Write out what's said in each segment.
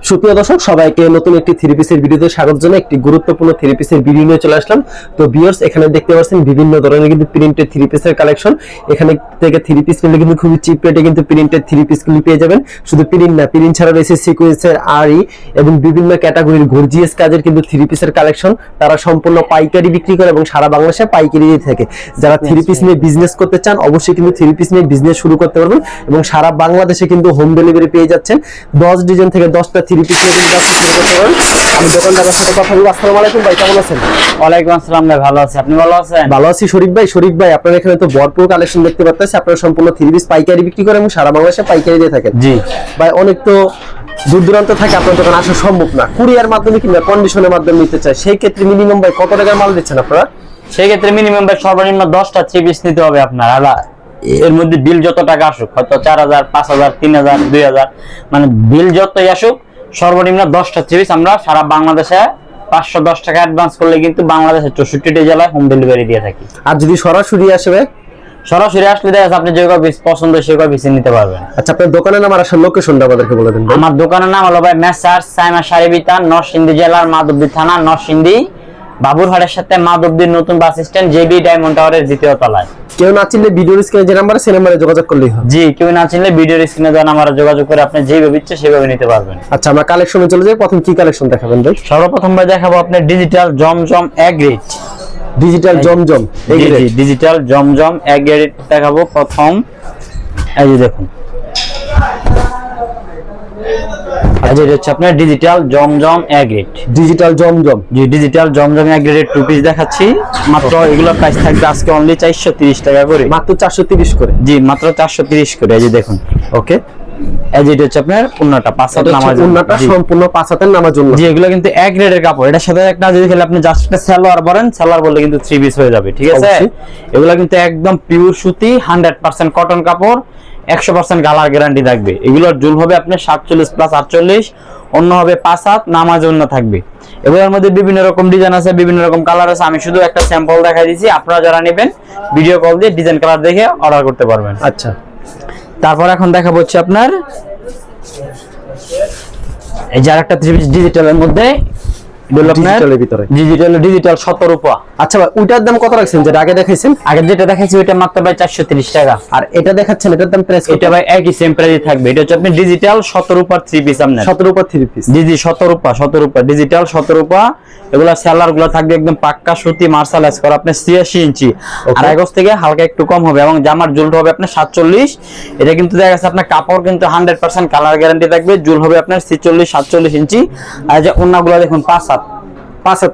সুপ্রিয় দর্শক সবাইকে নতুন একটি থ্রি পিসের ভিডিওতে স্বাগত জানাই। একটি গুরুত্বপূর্ণ থ্রি পিসের ভিডিও নিয়ে চলে আসলাম। তো ভিউয়ার্স, এখানে দেখতে পাচ্ছেন বিভিন্ন ধরনের কিন্তু প্রিন্টেড থ্রি পিসের কালেকশন। এখানে থেকে থ্রি পিস কিনলে কিন্তু খুবই চিপ রেটে কিন্তু প্রিন্টেড থ্রি পিস গুলি পেয়ে যাবেন। শুধু প্রিন্ট না, প্রিন্ট ছাড়াও রয়েছে সিকোয়েন্সের আরি এবং বিভিন্ন ক্যাটাগরির গর্জিয়াস কাজের কিন্তু থ্রি পিসের কালেকশন। তারা সম্পূর্ণ পাইকারি বিক্রি করে এবং সারা বাংলাদেশে পাইকারি দিয়ে থাকে। যারা থ্রি পিস নিয়ে বিজনেস করতে চান অবশ্যই কিন্তু থ্রি পিস নিয়ে বিজনেস শুরু করতে পারবেন এবং সারা বাংলাদেশে কিন্তু হোম ডেলিভারি পেয়ে যাচ্ছেন। 10 ডিজাইন থেকে 10টা থ্রি পিস নিয়ে কিন্তু আপনি শুরু করতে পারেন। আমি দোকানদারের সাথে কথা বলবো। আসসালামু আলাইকুম ভাই, কেমন আছেন? ওয়ালাইকুম আসসালাম ভাই, ভালো আছি। আপনি ভালো আছেন? ভালো আছি শরীফ ভাই। শরীফ ভাই, আপনার এখানে তো ভরপুর কালেকশন দেখতে পাচ্ছেন। আপনারা সম্পূর্ণ থ্রি পিস পাইকারি বিক্রি করেন এবং সারা বাংলাদেশে পাইকারি দিয়ে থাকেন। জি ভাই, অনেক তো দূর দূরান্ত থাকে আপনার দোকানে আসা সম্ভব না, কুরিয়ার মাধ্যমে কিংবা কন্ডিশনের মাধ্যমে নিতে চাই, সেই ক্ষেত্রে মিনিমাম ভাই কত টাকার মাল দিচ্ছেন আপনারা? সেই ক্ষেত্রে মিনিমাম ভাই সর্বনিম্ন 10টা থ্রি পিস নিতে হবে আপনার। এর মধ্যে বিল যত টাকা আসুক, হয়তো 4000, 5000, 3000, 2000, মানে বিল যতই আসুক, সর্বনিম্ন 10টা থ্রি পিস আমরা সারা বাংলাদেশে 510 টাকা অ্যাডভান্স করলে কিন্তু বাংলাদেশের 64টি জেলায় হোম ডেলিভারি দিয়ে থাকি। আর যদি সরাসরি আসে ভাই? সরাসরি আসলে দেখা যাচ্ছে আপনি যে পিস পছন্দ সে পিস নিতে পারবেন। আচ্ছা, আপনার দোকানের নাম আর আসার লোকেশনটা আমাদেরকে বলে দিন। আমার দোকানের নাম হলো ভাই মেসার্স সাইমা শাড়ি বিতান, নরসিংদী জেলার মাধবদী থানা, নরসিংদী বাবুরহাটের সাথে মাধবদীর নতুন বাস স্ট্যান্ড, জেবি ডায়মন্ড টাওয়ারের দ্বিতীয় তলায়। কেউ না চিনলে ভিডিওর স্ক্রিনে যে নাম্বার আছে সেই নাম্বারে যোগাযোগ করলেই হয়। জি, কেউ না চিনলে ভিডিওর স্ক্রিনে দেওয়া নাম্বারে যোগাযোগ করে আপনি যেভাবে ইচ্ছে সেভাবে নিতে পারবেন। আচ্ছা, আমরা কালেকশনে চলে যাই। প্রথম কি কালেকশন দেখাবেন ভাই? সর্বপ্রথম ভাই দেখাবো আপনার ডিজিটাল জমজম এগ্রিড। ডিজিটাল জমজম জি, ডিজিটাল জমজম এগ্রিড দেখাবো প্রথম। এই যে দেখুন, আচ্ছা, এটা হচ্ছে আপনার ডিজিটাল জমজম এগ্রিড। ডিজিটাল জমজম, জি, ডিজিটাল জমজম এগ্রিডের টু পিস দেখাচ্ছি। মাত্র এগুলোর প্রাইস থাকবে আজকে অনলি 430 টাকা করে। মাত্র 430 করে? জি, মাত্র 430 করে। এই যে দেখুন, ওকে। এই যে এটা হচ্ছে আপনার উন্নাটা 5 হাত নামার জন্য। উন্নাটা সম্পূর্ণ 5 হাতের নামার জন্য। জি, এগুলো কিন্তু এক গ্রেডের কাপড়। এটার সাথে একটা যদি খেলে আপনি জাস্ট একটা সালোয়ার বলেন, সালোয়ার বললে কিন্তু থ্রি পিস হয়ে যাবে, ঠিক আছে? এগুলো কিন্তু একদম পিওর সুতি, 100% কটন কাপড়, 100% কালার গ্যারান্টি থাকবে। এগুলোর জুল হবে আপনার 47 প্লাস 48, অন্য হবে 5 হাত নামাজ অন্য থাকবে। এগুলোর মধ্যে বিভিন্ন রকম ডিজাইন আছে, বিভিন্ন রকম কালার আছে। আমি শুধু একটা স্যাম্পল দেখাই দিয়েছি, আপনারা যারা নেবেন ভিডিও কল দিয়ে ডিজাইন কালার দেখে অর্ডার করতে পারবেন। আচ্ছা, তারপর এখন দেখাবো হচ্ছে আপনার এই যে আরেকটা থ্রি পিস ডিজিটালের মধ্যে, ডিজিটালের ভিতরে ডিজিটাল 17 রূপা। আচ্ছা ভাই, ওইটার দাম কত রাখছেন যেটা আগে দেখাইছেন? আগে যেটা দেখাইছি ওইটা মাত্র ভাই 430 টাকা। আর এটা দেখাচ্ছেন এটার দাম প্রাইস? এটা ভাই একই সেম প্রাইসে থাকবে। এটা হচ্ছে আপনি ডিজিটাল 17 রূপার থ্রি পিস। আপনার 17 রূপার থ্রি পিস? জি জি, 17 রূপা ডিজিটাল 17 রূপা। এগুলা সেলার গুলো থাকবে একদম পাক্কা সুতি মার্শালাইজ করা, আপনার 86 ইঞ্চি, আর আগজ থেকে হালকা একটু কম হবে এবং জামার জুলটা হবে আপনার 47। এটা কিন্তু দেখা যাচ্ছে আপনার কাপড় কিন্তু 100% কালার গ্যারান্টি থাকবে। জুল হবে আপনার 46, 47 ইঞ্চি। আর যে ওন্নাগুলো দেখুন 5 হাত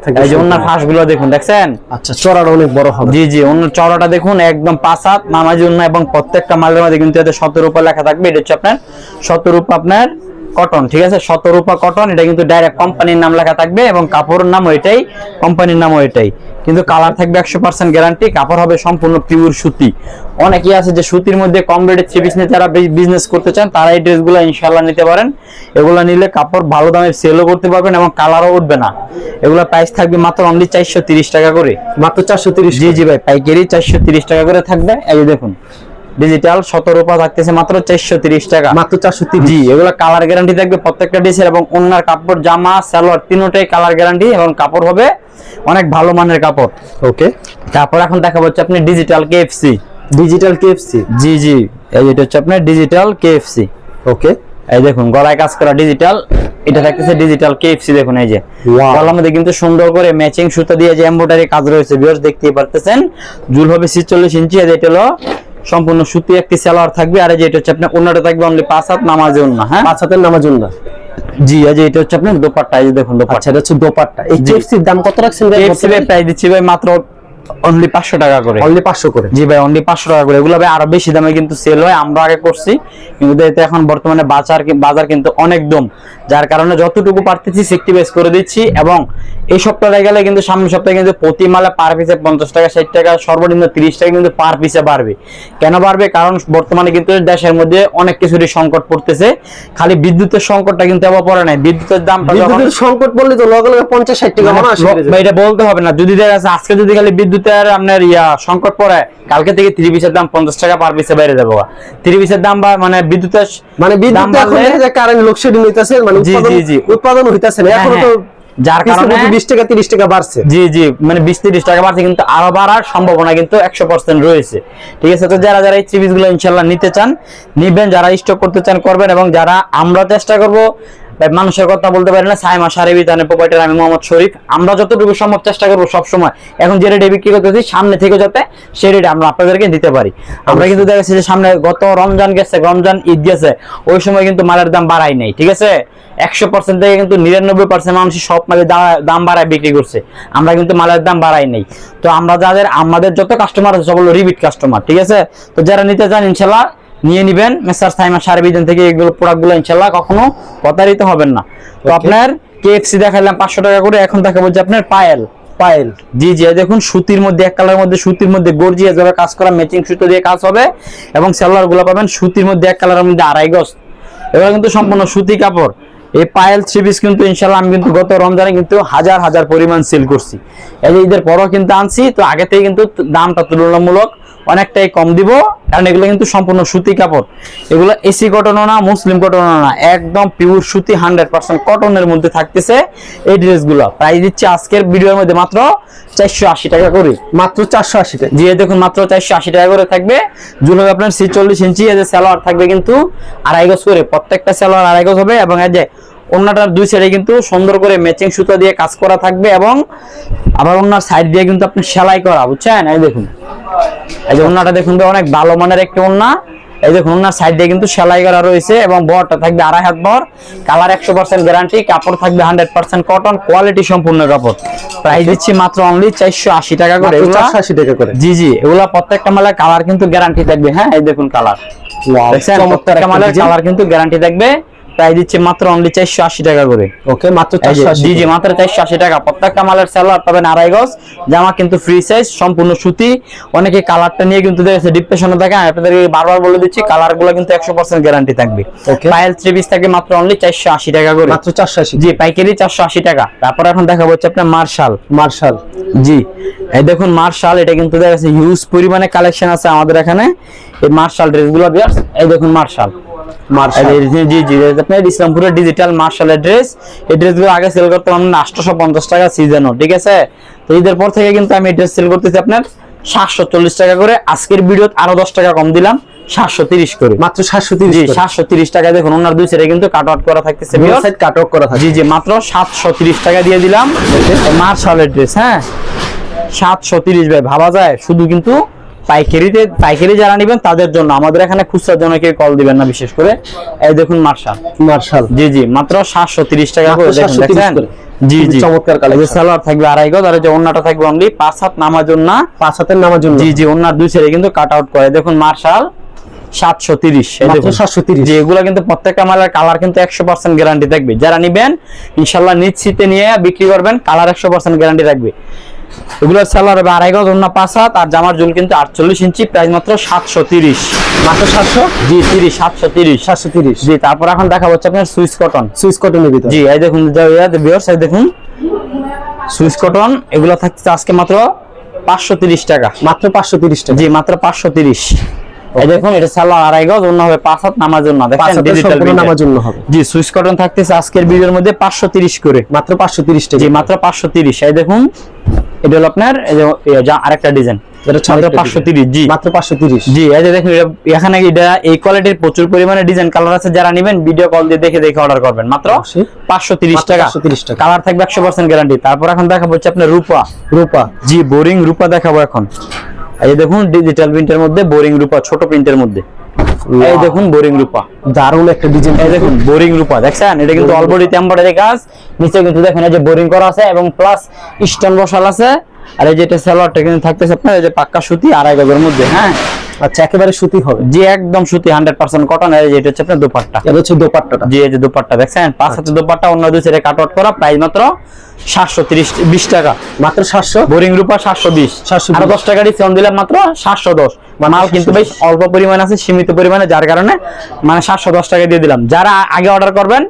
থাকে। এই যে ওন্নার ফাঁসগুলো দেখুন, দেখছেন? আচ্ছা, চড়াটা অনেক বড় হবে। জি জি, ওন্নার চড়াটা দেখুন একদম 5 হাত নামাজি ওন্না এবং প্রত্যেকটা মালের মধ্যে কিন্তু এতে 17 রূপা লেখা থাকবে। এটা হচ্ছে আপনার 17 রূপা আপনার কটন, ঠিক আছে? 17 রূপা কটন। এটা কিন্তু ডাইরেক্ট কোম্পানির নাম লেখা থাকবে এবং কাপড়ের নাম ওইটাই, কোম্পানির নাম ওইটাই, কিন্তু কালার থাকবে 100% গ্যারান্টি। কাপড় হবে সম্পূর্ণ পিওর সুতি। অনেকেই আছে যে সুতির মধ্যে কম রেটে থ্রি পিস নিয়ে যারা বিজনেস করতে চান তারা এই ড্রেসগুলো ইনশাআল্লাহ নিতে পারেন। এগুলো নিলে কাপড় ভালো দামে সেলও করতে পারবেন এবং কালারও উঠবে না। এগুলো প্রাইস থাকবে মাত্র অনলি 430 টাকা করে। মাত্র 430? জি জি ভাই, পাইকারি 430 টাকা করে থাকবে। এই যে দেখুন, ডিজিটাল 17 রূপা থাকতেছে মাত্র 430 টাকা। মাত্র 430? জি, এগুলো কালার গ্যারান্টি থাকবে প্রত্যেকটা ডিজাইন এবং ওন্নার কাপড়, জামা, সালোয়ার তিনটাই কালার গ্যারান্টি এবং কাপড় হবে অনেক ভালো মানের কাপড়। ওকে। তারপর এখন দেখা হচ্ছে আপনি ডিজিটাল কেএফসি। Digital KFC? জি জি, এই এটা হচ্ছে আপনার ডিজিটাল কেএফসি। ওকে। এই দেখুন গলায় কাজ করা ডিজিটাল, এটা থাকতেছে ডিজিটাল কেএফসি। দেখুন এই যে গলার মধ্যে কিন্তু সুন্দর করে ম্যাচিং সুতা দিয়ে যে এমব্রয়ডারি কাজ রয়েছে, ভিউয়ার্স দেখতেই পারতেছেন। জুল হবে 46 ইঞ্চি। আর এটা হলো সম্পূর্ণ সুতি একটি সালোয়ার থাকবে। আর যেটা হচ্ছে আপনার ওন্নাটা থাকবে অনলি 5 হাত নামাজে ওন্না। হ্যাঁ, 5 হাতের নামাজে ওন্না। জি, এই যে এটা হচ্ছে আপনার দোপাট্টা। এই যে দেখুন দোপাট্টা। আচ্ছা, এটা হচ্ছে দোপাট্টা। এই কেএফসির দাম কত রাখছেন ভাই? কেএফসি এর প্রাইস দিচ্ছি ভাই মাত্র অনলি 500 টাকা করে। অনলি 500 করে? জি ভাই, অনলি 500 টাকা করে। এগুলো ভাই আরো বেশি দামে কিন্তু সেল হয়, আমরা আগে করছি, কিন্তু এতে এখন বর্তমানে বাজার কিন্তু অনেক দাম, যার কারণে যতটুকু পারতেছি সেক্টিভাইজ করে দিচ্ছি এবং এই সপ্তাহে গেলে কিন্তু সামনের সপ্তাহে কিন্তু প্রতি মালে পার পিসে 50 টাকা 60 টাকা সর্বনিম্ন 30 টাকা কিন্তু পার পিসে বাড়বে। কেন বাড়বে? কারণ বর্তমানে কিন্তু দেশের মধ্যে অনেক কিছুরই সংকট পড়তেছে, খালি বিদ্যুতের সংকটটা কিন্তু আবার পড়ে নাই। বিদ্যুতের দামটা বিদ্যুতের সংকট বললে তো লগে লগে 50-60 টাকা মনে আসে। এটা বলতে হবে না, যদি দেখা যাচ্ছে আজকে যদি খালি বিদ্যুতের আপনার সংকট পড়ে, কালকে থেকে 3 পিসের দাম 50 টাকা পার পিসে বাইরে যাবে। 3 পিসের দাম বা মানে বিদ্যুতের দাম এখন দেখা যায় কারেন্ট লোডশেডিং হইতাছে, মানে উৎপাদন হইতাছে না এখন তো, যার কারণে 20 টাকা 30 টাকা বাড়ছে। জি মানে 20-30 টাকা বাড়ছে, কিন্তু আরো বাড়ার সম্ভাবনা কিন্তু 100% রয়েছে। ঠিক আছে, তো যারা এই থ্রি পিস গুলো ইনশাআল্লাহ নিতে চান নিবেন, যারা স্টক করতে চান করবেন, এবং যারা আমরা চেষ্টা করব মানুষের কথা বলতে পারি না, সাইমা শাড়ি বিতানের প্রোপাইটার আমি মোহাম্মদ শরীফ, আমরা যতটুকু সম্ভব চেষ্টা করবো সব সময় এখন যে রেটে বিক্রি করতেছি সামনে থেকে যাতে সেই রেটে আমরা আপনাদেরকে দিতে পারি। আমরা কিন্তু দেখেছি যে সামনে গত রমজান গেছে, রমজান ঈদ গেছে, ওই সময় কিন্তু মালের দাম বাড়াই নাই। ঠিক আছে, 100% থেকে কিন্তু 99% মানুষ সব মালের দাম বাড়ায় বিক্রি করছে, আমরা কিন্তু মালের দাম বাড়াই নাই। তো আমরা আমাদের যত কাস্টমার আছে সব হলো রিপিট কাস্টমার। ঠিক আছে, তো যারা নিতে চান ইনশাল্লাহ নিয়ে নিবেন মেসার সাইমা শাড়ি বিতান থেকে, এগুলো প্রোডাক্টগুলো ইনশাল্লাহ কখনো প্রতারিত হবেন না। তো আপনার কেএফসি দেখালাম 500 টাকা করে, এখন দেখাবো যে আপনার পায়েল। জি দেখুন সুতির মধ্যে, এক কালারের মধ্যে সুতির মধ্যে গর্জিয়াস ভাবে কাজ করা, ম্যাচিং সুতো দিয়ে কাজ হবে, এবং সেলার গুলো পাবেন সুতির মধ্যে এক কালারের মধ্যে 2.5 গজ, এগুলো কিন্তু সম্পূর্ণ সুতি কাপড়। এই পায়েল থ্রি পিস কিন্তু ইনশাআল্লাহ আমি কিন্তু গত রমজানে কিন্তু হাজার পরিমাণ সেল করছি, এই যে ঈদের পরও কিন্তু আনছি। তো আগে থেকে কিন্তু দামটা তুলনামূলক অনেকটাই কম দিব, কারণ এগুলো কিন্তু সম্পূর্ণ সুতি কাপড়, এগুলো এসি কটনও না, মুসলিম কটনও না, একদম পিওর সুতি 100% কটনের মধ্যে থাকতেছে এই ড্রেসগুলো। প্রাইস দিচ্ছি আজকের ভিডিওর মধ্যে মাত্র 480 টাকা করে, মাত্র 480 টাকা। জি দেখুন মাত্র 480 টাকা করে থাকবে। জুলবে আপনার 40 ইঞ্চি, এই যে সালোয়ার থাকবে কিন্তু 2.5 গজ করে, প্রত্যেকটা সালোয়ার 2.5 গজ হবে, এবং এই যে ওন্নাটার দুই সাইডে কিন্তু সুন্দর করে ম্যাচিং সুতো দিয়ে কাজ করা থাকবে, এবং আবার ওন্নার সাইড দিয়ে কিন্তু আপনি সেলাই করা, বুঝছেন? এই দেখুন, এই যে ওন্নাটা দেখুন অনেক ভালো মানের একটা ওন্না, এই দেখুন ওন্নার সাইড দিয়ে কিন্তু সেলাই করা রয়েছে, এবং বড়টা থাকবে 2.5 হাত বড়, কালার 100% গ্যারান্টি, কাপড় থাকবে 100% কটন, কোয়ালিটি সম্পূর্ণ কাপড়। প্রাইস দিচ্ছি মাত্র অনলি 480 টাকা করে, 480 টাকা করে। জি এগুলা প্রত্যেকটা মালের কালার কিন্তু গ্যারান্টি থাকবে। হ্যাঁ এই দেখুন কালার, দেখছেন প্রত্যেকটা মালের কালার কিন্তু গ্যারান্টি থাকবে। প্রাইস দিচ্ছে মাত্র অনলি 480 টাকা করে। ওকে, মাত্র 480। জি মাত্র 480 টাকা। প্রত্যেকটা মালের সালোয়ার পাবেন 2.5 গজ, জামা কিন্তু ফ্রি সাইজ, সম্পূর্ণ সুতি। অনেকে কালারটা নিয়ে কিন্তু দেখেছে ডিপ্রেশনে থাকে, আপনাদেরকে বারবার বলে দিচ্ছি কালারগুলো কিন্তু 100% গ্যারান্টি থাকবে। পায়েল থ্রি পিস থাকবে মাত্র অনলি 480 টাকা করে, মাত্র 480। জি পাইকারি 480 টাকা। তারপর এখন দেখাবো হচ্ছে আপনার মার্শাল। জি এই দেখুন মার্শাল, এটা কিন্তু দেখেছে হিউজ পরিমাণে কালেকশন আছে আমাদের এখানে এই মার্শাল ড্রেসগুলো। এই দেখুন মার্শাল, জি আপনার ইসলামপুরের ডিজিটাল মার্শালের ড্রেস। এই ড্রেসগুলো আগে সেল করতাম আমরা 850 টাকা সিজনও। ঠিক আছে, তো ঈদের পর থেকে কিন্তু আমি ড্রেস সেল করতেছি আপনার 740 টাকা করে। আজকের ভিডিওতে আরো 10 টাকা কম দিলাম, 730 করে, মাত্র 730। জি 730 টাকা। দেখুন ওনার দুই সাইডে কিন্তু কাট আউট করা থাকতেছে, দুই সাইড কাট আউট করা থাকে। জি মাত্র 730 টাকা দিয়ে দিলাম মার্শালের ড্রেস। হ্যাঁ 730 ভাই, ভাবা যায়? শুধু কিন্তু পাইকারি যারা নেবেন তাদের জন্য, আমাদের এখানে খুচরার জন্য কেউ কল দিবেন না বিশেষ করে। এই দেখুন মার্শাল, জি মাত্র 730 টাকা করে, দেখেন জি চমৎকার কালেকশন। সালোয়ার থাকবে 2.5 গজ, আর এই যে ওন্নাটা থাকবে অনলি 5 হাত নামার জন্য, 5 হাতের নামার জন্য। জি ওন্নার দুই সাইডে কিন্তু কাট আউট করে। দেখুন মার্শাল 730, মাত্র 730। যে এগুলো কিন্তু প্রত্যেকটা মালের কালার কিন্তু 100% গ্যারান্টি থাকবে। যারা নেবেন ইনশাআল্লাহ নিশ্চিতে নিয়ে বিক্রি করবেন, কালার 100% গ্যারান্টি থাকবে। এগুলোর সালোয়ার হবে 2.5 গজ, ওন্না 5 হাত, আর জামার ঝুল কিন্তু 48 ইঞ্চি। প্রাইস মাত্র 730, মাত্র 700। জি 730। জি তারপর এখন দেখা হচ্ছে আপনার সুইস কটনের ভিতর। জি এই দেখুন ভিউয়ার্স, এই দেখুন সুইস কটন, এগুলো থাকছে আজকে মাত্র 530 টাকা, মাত্র 530 টাকা। জি মাত্র 530। এই দেখুন এটা সালোয়ার 2.5 গজ, ওন্না হবে 5 হাত নামার জন্য, দেখেন ডিজিটাল নামার জন্য হবে। জি সুইস কটন থাকতেছে আজকের ভিডিওর মধ্যে 530 করে, মাত্র 530 টাকা। জি মাত্র 530। এই দেখুন এটা হলো আপনার এই যে আরেকটা ডিজাইন, এটা মাত্র 530। জি মাত্র 530। জি এই যে দেখুন এখানে এটা এই কোয়ালিটির প্রচুর পরিমাণে ডিজাইন কালার আছে, যারা নেবেন ভিডিও কল দিয়ে দেখে অর্ডার করবেন। মাত্র 530 টাকা, কালার থাকবে 100% গ্যারান্টি। তারপর এখন দেখাবো হচ্ছে আপনার রূপা। জি বোরিং রূপা দেখাবো এখন। এই দেখুন ডিজিটাল প্রিন্টের মধ্যে বোরিং রূপা, ছোট প্রিন্টের মধ্যে। এই দেখুন বোরিং রূপা, দারুণ একটা ডিজাইন। এই দেখুন বোরিং রূপা, দেখছেন এটা কিন্তু অল বডিতে এমব্রয়ডারি কাজ, নিচে কিন্তু দেখেন এই যে বোরিং করা আছে, এবং প্লাস স্টোন বসাল আছে। আর এই যে এটা সালোয়ারটা কিন্তু থাকতেছে আপনার এই যে পাক্কা সুতি 2.5 গজের মধ্যে। হ্যাঁ আচ্ছা, একেবারে সুতি হবে। জি একদম সুতি 100% কটন। এর যেটা হচ্ছে আপনার দোপাট্টা, এটা হচ্ছে দোপাট্টাটা। জি এই যে দোপাট্টা দেখছেন, 5 হাতের দোপাট্টা, অন্য দুই সাইডে কাট আউট করা, প্রাইস মাত্র 720 টাকা, মাত্র 700। বোরিং রূপা 720, 720 আর 10 টাকা ডিসকাউন্ট দিলাম মাত্র 710। মাল কিন্তু বেশ অল্প পরিমাণ আছে, সীমিত পরিমাণে, যার কারণে মানে 710 টাকা দিয়ে দিলাম। যারা আগে অর্ডার করবেন,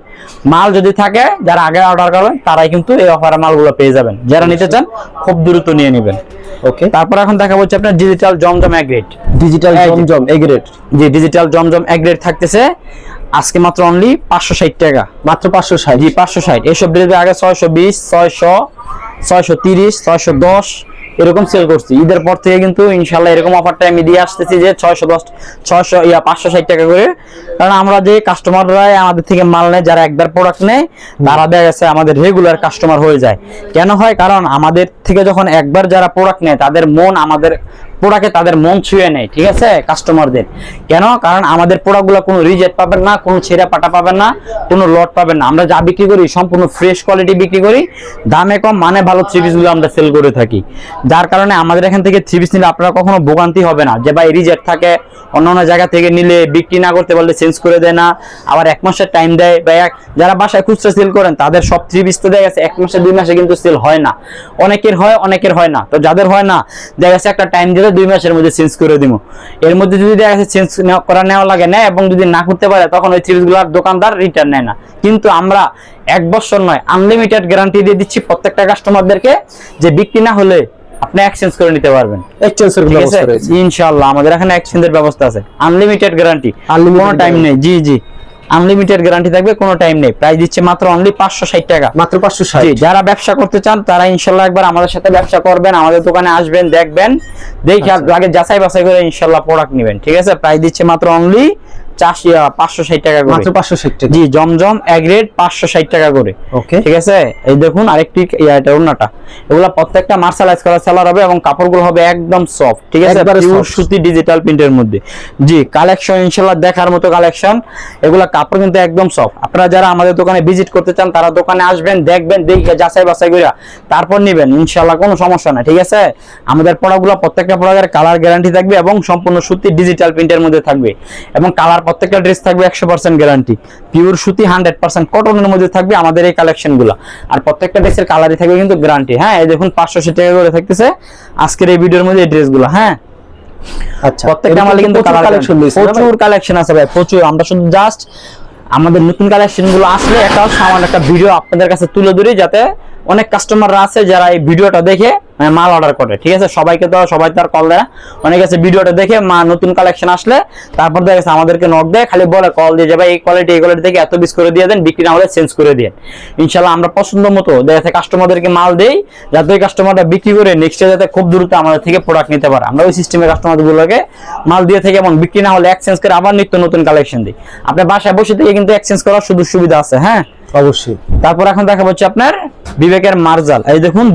মাল যদি থাকে, যারা আগে অর্ডার করবেন তারাই কিন্তু এই অফারে মালগুলো পেয়ে যাবেন। যারা নিতে চান খুব দ্রুত নিয়ে নেবেন। ওকে, তারপর এখন দেখা হচ্ছে আপনার digital Zamzam A grade. Digital Zamzam A grade. G digital Zamzam A grade থাকতেছে আজকে মাত্র অনলি 560 টাকা, মাত্র 560। জি 560। এইসব ড্রেসে আগে 620, 600, 630, 610 এরকম সেল করছি। ঈদের পর থেকে কিন্তু ইনশাআল্লাহ এরকম অফারটা আমি দিয়ে আসতেছি যে 560 টাকা করে। কারণ আমরা যে কাস্টমাররা আমাদের থেকে মাল নেয়, যারা একবার প্রোডাক্ট নেয়, তারা দেখা গেছে আমাদের রেগুলার কাস্টমার হয়ে যায়। কেন হয়? কারণ আমাদের থেকে যখন একবার যারা প্রোডাক্ট নেয়, তাদের মন আমাদের প্রোডাক্টে তাদের মন ছুঁয়ে নেয়, ঠিক আছে কাস্টমারদের। কেন? কারণ আমাদের প্রোডাক্টগুলো কোনো রিজেক্ট পাবেন না, কোনো ছেঁড়া পাটা পাবেন না, কোনো লট পাবেন না। আমরা যা বিক্রি করি সম্পূর্ণ ফ্রেশ কোয়ালিটি বিক্রি করি, দামে কম, মানে ভালো থ্রি পিসগুলো আমরা সেল করে থাকি। যার কারণে আমাদের এখান থেকে থ্রি পিস নিলে আপনারা কখনো ভোগান্তি হবে না যে ভাই রিজেক্ট থাকে, অন্য অন্য জায়গা থেকে নিলে বিক্রি না করতে পারলে চেঞ্জ করে দেয় না, আবার 1 মাসের টাইম দেয়। বা যারা বাসায় খুচরা সেল করেন তাদের সব থ্রি পিস তো দেখা গেছে 1 মাসে 2 মাসে কিন্তু সেল হয় না, অনেকের হয় অনেকের হয় না। তো যাদের হয় না, দেখা গেছে একটা টাইম দিলে 2 মাসের মধ্যে চেঞ্জ করে দিব। এর মধ্যে যদি দেখা গেছে চেঞ্জ নেওয়া লাগে না, এবং যদি না করতে পারে তখন ওই থ্রি পিসগুলো দোকানদার রিটার্ন নেয় না। কিন্তু আমরা 1 বছর নয়, আনলিমিটেড গ্যারান্টি দিয়ে দিচ্ছি প্রত্যেকটা কাস্টমারদেরকে যে বিক্রি না হলে আপনি এক্সচেঞ্জ করে নিতে পারবেন। এক্সচেঞ্জের ব্যবস্থা রয়েছে ইনশাআল্লাহ আমাদের এখানে এক্সচেঞ্জের ব্যবস্থা আছে, আনলিমিটেড গ্যারান্টি, কোনো টাইম নেই। জি জি আনলিমিটেড গ্যারান্টি থাকবে, কোনো টাইম নেই। প্রাইস দিচ্ছে মাত্র অনলি 560 টাকা, মাত্র 560। জি যারা ব্যবসা করতে চান তারা ইনশাআল্লাহ একবার আমাদের সাথে ব্যবসা করবেন, আমাদের দোকানে আসবেন, দেখবেন, দেখে আগে যাচাই বাছাই করে ইনশাআল্লাহ প্রোডাক্ট নেবেন, ঠিক আছে। প্রাইস দিচ্ছে মাত্র অনলি 560 টাকা করে, মাত্র 560 টাকা। জি জমজম এ গ্রেড 560 টাকা করে। ওকে, ঠিক আছে। এই দেখুন আরেকটি এটা ওন্নাটা, এগুলা প্রত্যেকটা মার্শালাইজ করা সেলার হবে এবং কাপড়গুলো হবে একদম সফট, ঠিক আছে, পিওর সুতি ডিজিটাল প্রিন্টের মধ্যে। জি কালেকশন ইনশাআল্লাহ দেখার মতো কালেকশন, এগুলা কাপড় কিন্তু একদম সফট। আপনারা যারা আমাদের দোকানে ভিজিট করতে চান তারা দোকানে আসবেন, দেখবেন, দেখে যাচাই বাছাই করে তারপর নেবেন, ইনশাআল্লাহ কোনো সমস্যা নাই, ঠিক আছে। আমাদের প্রোডাক্টগুলো প্রত্যেকটা প্রোডাক্টের কালার গ্যারান্টি থাকবে এবং সম্পূর্ণ সুতি ডিজিটাল প্রিন্টের মধ্যে থাকবে, এবং কালার প্রত্যেকটা ড্রেস থাকবে 100% গ্যারান্টি, পিওর সুতি 100% কটনের মধ্যে থাকবে আমাদের এই কালেকশনগুলো। আর প্রত্যেকটা ড্রেসের কালারই থাকবে কিন্তু গ্যারান্টি। হ্যাঁ এই দেখুন 580 টাকা করে থাকতেছে আজকের এই ভিডিওর মধ্যে এই ড্রেসগুলো। হ্যাঁ আচ্ছা, প্রত্যেকটা মালে কিন্তু প্রচুর কালেকশন আছে ভাই, প্রচুর। আমরা শুধু জাস্ট আমাদের নতুন কালেকশন গুলো আসলে একটা সামান্য একটা ভিডিও আপনাদের কাছে তুলে ধরি, যাতে অনেক কাস্টমাররা আছে যারা এই ভিডিওটা দেখে মাল অর্ডার করে, ঠিক আছে। সবাইকে তো সবাই তার কল দেয়, অনেক আছে ভিডিওটা দেখে নতুন কালেকশন আসলে তারপর দেখা গেছে আমাদেরকে নক দেয়, খালি বলে কল দিয়ে যে ভাই এই কোয়ালিটি থেকে এত পিস করে দিয়ে দেন, বিক্রি না হলে চেঞ্জ করে দেন। ইনশাআল্লাহ আমরা পছন্দ মতো দেখা যাচ্ছে কাস্টমারদেরকে মাল দেই, যাতে ওই কাস্টমাররা বিক্রি করে নেক্সট ডে যাতে খুব দ্রুত আমাদের থেকে প্রোডাক্ট নিতে পারে। আমরা ওই সিস্টেমে কাস্টমারগুলোকে মাল দিয়ে থেকে এবং বিক্রি না হলে এক্সচেঞ্জ করে আবার নিত্য নতুন কালেকশন দিই। আপনার বাসায় বসে থেকে কিন্তু এক্সচেঞ্জ করার সুযোগ সুবিধা আছে। হ্যাঁ অবশ্যই। তারপর এখন দেখা হচ্ছে আপনার বিবেকের মার্জাল। এই দেখুন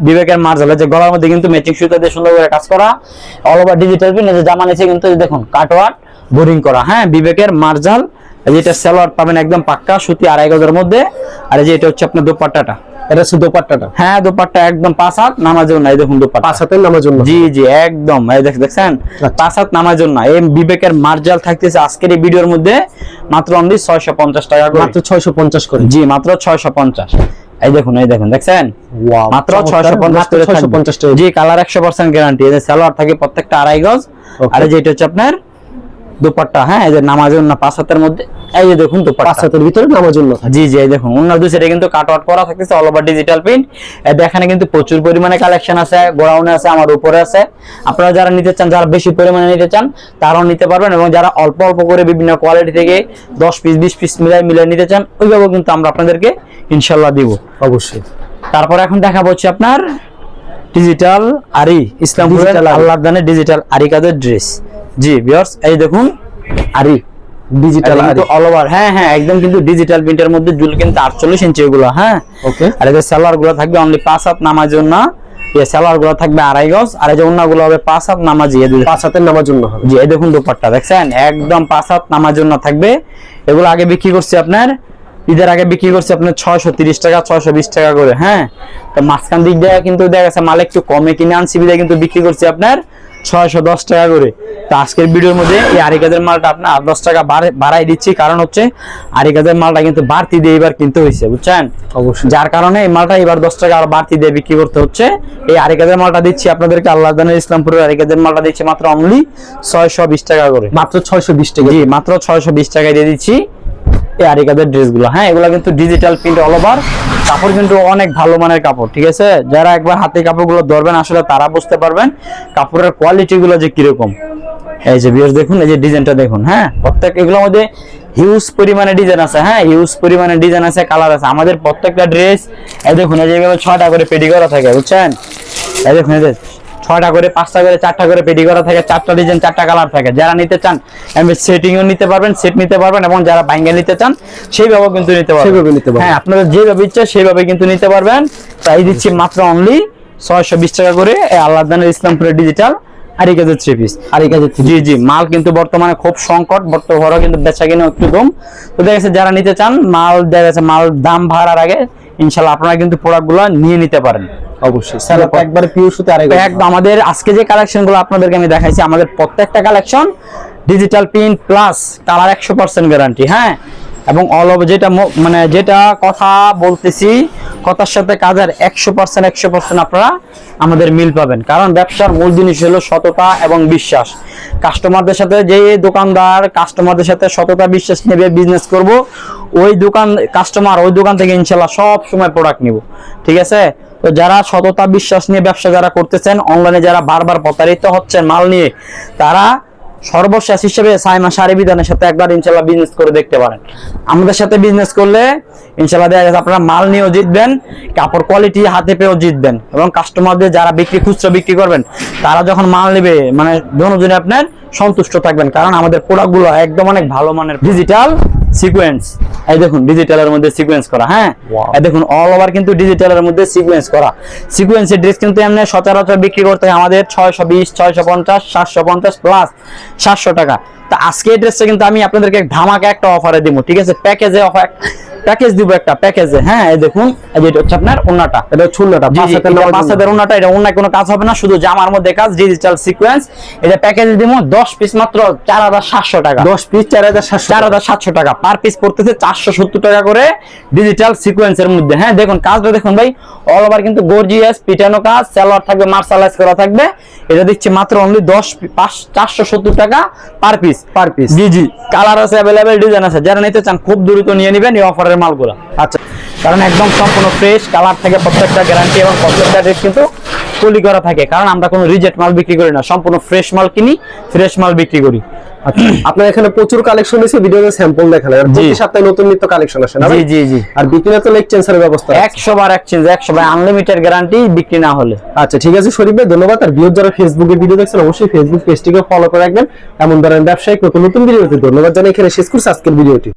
বিবেকের মার্জাল, যে গলার মধ্যে কিন্তু ম্যাচিং সুতা দিয়ে সুন্দর করে কাজ করা, অল ওভার ডিজিটাল প্রিন্ট, যে জামা নিচে কিন্তু দেখুন কাটওয়ার্ক বোরিং করা। হ্যাঁ বিবেকের মার্জাল, যেটা সালোয়ার পাবেন একদম পাক্কা সুতি 2.5 গজের মধ্যে। আর এই যে এটা হচ্ছে আপনার দোপাট্টাটা, এটা হচ্ছে দোপাট্টাটা। হ্যাঁ দোপাট্টা একদম 5 হাত নামার জন্য। এই দেখুন দোপাট্টা 5 হাতের নামার জন্য। জি জি একদম এই দেখছেন 5 হাত নামার জন্য। এই বিবেকের মার্জাল থাকতেছে আজকের এই ভিডিওর মধ্যে মাত্র অনলি 650 টাকা করে, মাত্র 650 করে। জি মাত্র 650। এই দেখুন দেখছেন ওয়াও, মাত্র 650 টাকা। জি কালার 100% গ্যারান্টি। এই যে সালোয়ার থাকে প্রত্যেকটা 2.5 গজ। আর এই যে এটা হচ্ছে আপনার দোপাট্টা। হ্যাঁ এই যে নামার জন্য 5 হাতের মধ্যে, এই যে দেখুন দোপাট্টা 5 হাতের ভিতরে নামার জন্য। জি জি এই দেখুন অন্য দুই সাইডে কিন্তু কাট আউট করা থাকতেছে, অল ওভার ডিজিটাল প্রিন্ট। এখানে কিন্তু প্রচুর পরিমাণে কালেকশন আছে, গোডাউনে আছে, আমার উপরে আছে। আপনারা যারা নিতে চান, যারা বেশি পরিমাণে নিতে চান তারাও নিতে পারবেন, এবং যারা অল্প অল্প করে বিভিন্ন কোয়ালিটি থেকে 10 পিস 20 পিস মিলাই নিতে চান, ওইভাবে কিন্তু আমরা আপনাদেরকে ইনশাআল্লাহ দিব অবশ্যই। তারপর এখন দেখাবো হচ্ছে আপনার ডিজিটাল আরি, ইসলামপুরের আল্লাহর দানে ডিজিটাল আরি কাজের ড্রেস। জি ভিউয়ার্স এই দেখুন আরি ডিজিটাল আরি অল ওভার। হ্যাঁ হ্যাঁ একদম কিন্তু ডিজিটাল প্রিন্টের মধ্যে জুল কিন্তু 48 ইঞ্চি এগুলো। হ্যাঁ ওকে। আর এই যে সালোয়ার গুলো থাকবে অনলি 5 হাত নামার জন্য, এই সালোয়ার গুলো থাকবে 2.5 গজ। আর এই যে ওন্নাগুলো হবে 5 হাত নামাজি, এই 5 হাতের নামার জন্য হবে। জি এই দেখুন দোপাট্টা দেখছেন একদম 5 হাত নামার জন্য থাকবে। এগুলো আগে বিক্রি করছি আপনার ঈদের আগে বিক্রি করছি আপনার 630 টাকা 620 টাকা করে। হ্যাঁ তো মাঝখান দিক দিয়ে কিন্তু দেখা গেছে মাল একটু কমে কিনে আনছি বিধায় কিন্তু বিক্রি করছি আপনার 610 টাকা করে। তো আজকের ভিডিওর মধ্যে এই আরি কাজের মালটা আপনার 10 টাকা বাড়াই দিচ্ছি, কারণ হচ্ছে আরি কাজের মালটা কিন্তু বাড়তি দিয়ে এবার কিনতে হয়েছে, বুঝছেন? অবশ্যই। যার কারণে এই মালটা এবার 10 টাকা আরো বাড়তি দিয়ে বিক্রি করতে হচ্ছে। এই আরি কাজের মালটা দিচ্ছি আপনাদেরকে, আল্লাহ দানের ইসলামপুরের আরি কাজের মালটা দিচ্ছি মাত্র অনলি 620 টাকা করে। মাত্র 620 টাকা। জি, মাত্র 620 টাকায় দিয়ে দিচ্ছি এই আরি কাজের ড্রেসগুলো। হ্যাঁ, এগুলো কিন্তু ডিজিটাল প্রিন্ট অল ওভার, কাপড় কিন্তু অনেক ভালো মানের কাপড়, ঠিক আছে? যারা একবার হাতে কাপড়গুলো ধরবেন আসলে তারা বুঝতে পারবেন কাপড়ের কোয়ালিটি গুলো যে কিরকম। এই যে ভিউয়ার্স দেখুন, এই যে ডিজাইনটা দেখুন। হ্যাঁ, প্রত্যেক এগুলোর মধ্যে হিউজ পরিমাণে ডিজাইন আছে। হ্যাঁ, হিউজ পরিমাণে ডিজাইন আছে, কালার আছে। আমাদের প্রত্যেকটা ড্রেস এই দেখুন, এই যেগুলো 6টা করে পেটি করা থাকে, বুঝছেন? এই দেখুন, এই যে 6টা করে, 5টা করে, 4টা করে পেটি করা থাকে, 4টা ডিজাইন, 4টা কালার থাকে। যারা নিতে চান এমনি সেটিংও নিতে পারবেন, সেট নিতে পারবেন, এবং যারা ভাঙ্গা নিতে চান সেইভাবেও কিন্তু নিতে পারবেন। হ্যাঁ, আপনাদের যেভাবে ইচ্ছা সেইভাবে কিন্তু নিতে পারবেন। তাই দিচ্ছি মাত্র অনলি 620 টাকা করে এই আল্লাহ দানের ইসলামপুরের ডিজিটাল আরি কাজের 3 পিস। আরি কাজের জি জি, মাল কিন্তু বর্তমানে খুব সংকট, বর্তমানে কিন্তু বেচা কিনা একটু কম। তো দেখা গেছে যারা নিতে চান মাল, দেখা গেছে মাল দাম ভাড়ার আগে ইনশাআল্লাহ আপনারা কিন্তু প্রোডাক্টগুলো নিয়ে নিতে পারেন। অবশ্যই স্যার, একবার পিওর সুতে আরি একদম। আমাদের আজকে যে কালেকশনগুলো আপনাদেরকে আমি দেখাইছি, আমাদের প্রত্যেকটা collection digital print plus colour 100% guarantee. হ্যাঁ, এবং অল ওভার যেটা মানে যেটা কথা বলতেছি, কথার সাথে কাজের 100% আপনারা আমাদের মিল পাবেন। কারণ ব্যবসার মূল জিনিস হলো সততা এবং বিশ্বাস। কাস্টমারদের সাথে, যে দোকানদার কাস্টমারদের সাথে সততা বিশ্বাস নেবে বিজনেস করব, ওই দোকান কাস্টমার ওই দোকান থেকে ইনশাল্লাহ সব সময় প্রোডাক্ট নিব, ঠিক আছে? তো যারা সততা বিশ্বাস নিয়ে ব্যবসা যারা করতেছেন, অনলাইনে যারা বারবার প্রতারিত হচ্ছেন মাল নিয়ে, তারা সর্বশেষ হিসেবে সাইমা শাড়ি বিধানের সাথে একবার ইনশাল্লাহ বিজনেস করে দেখতে পারেন। আমাদের সাথে বিজনেস করলে ইনশাল্লাহ দেখা যাচ্ছে আপনারা মাল নিয়েও জিতবেন, কাপড় কোয়ালিটি হাতে পেয়েও জিতবেন, এবং কাস্টমারদের যারা খুচরা বিক্রি করবেন তারা যখন মাল নেবে মানে দুজনে আপনার সন্তুষ্ট থাকবেন। কারণ আমাদের প্রোডাক্টগুলো একদম অনেক ভালো মানের। ডিজিটাল সিকোয়েন্স, এই দেখুন ডিজিটালের মধ্যে সিকোয়েন্স করা। হ্যাঁ, এই দেখুন অল ওভার কিন্তু ডিজিটালের মধ্যে সিকোয়েন্স করা। সিকোয়েন্সের ড্রেস কিন্তু এমনি সচরাচর বিক্রি করতে হয় আমাদের 620, 650, 750 প্লাস 700 টাকা। তা আজকে এই ড্রেসটা কিন্তু আমি আপনাদেরকে ধামাকা একটা অফারে দিব, ঠিক আছে? প্যাকেজে অফার, প্যাকেজ দিব একটা প্যাকেজে। হ্যাঁ, এই দেখুন, এই যে এটা হচ্ছে আপনার ওন্নাটা, এটা হচ্ছে ওন্নাটা, 5 হাতের ওন্নাটা। এটা ওন্নায় কোনো কাজ হবে না, শুধু জামার মধ্যে কাজ, ডিজিটাল সিকোয়েন্স। এটা প্যাকেজে দিব 10 পিস মাত্র 4700 টাকা। 10 পিস 4700 টাকা। পার পিস পড়তেছে 470 টাকা করে ডিজিটাল সিকোয়েন্সের মধ্যে। হ্যাঁ, দেখুন কাজটা দেখুন ভাই, অল ওভার কিন্তু গর্জিয়াস পিটানো কাজ, সালোয়ার থাকবে মার্শালাইজ করা থাকবে। এটা দিচ্ছি মাত্র অনলি 470 টাকা পার পিস। জি জি, কালার আছে, अवेलेबल ডিজাইন আছে। যারা নিতে চান খুব দ্রুত নিয়ে নেবেন এই অফারের মালগুলো। আচ্ছা, কারণ একদম সম্পূর্ণ ফ্রেশ কালার থেকে প্রত্যেকটা গ্যারান্টি, এবং প্রত্যেকটা ড্রেস কিন্তু পলি করা থাকে। কারণ আমরা কোনো রিজেক্ট মাল বিক্রি করি না, সম্পূর্ণ ফ্রেশ মাল কিনি, ফ্রেশ মাল বিক্রি করি। আচ্ছা, আপনার এখানে প্রচুর কালেকশন আছে, ভিডিওতে স্যাম্পল দেখালেন, আর প্রতি সপ্তাহে নতুন নিত্য কালেকশন আসে না? জি জি জি। আর বিক্রি না তো এক্সচেঞ্জের ব্যবস্থা 100 বার এক্সচেঞ্জ, 100 বার আনলিমিটেড গ্যারান্টি বিক্রি না হলে। আচ্ছা, ঠিক আছে শরীফ ভাই, ধন্যবাদ। আর ভিউয়ার যারা ফেসবুকে ভিডিও দেখছেন অবশ্যই ফেসবুক পেজটিকে ফলো করে রাখবেন। এমন ধরনের ব্যবসায়িক নতুন ভিডিওতে ধন্যবাদ জানাই এখানে শেষ করছি আজকের ভিডিওটি।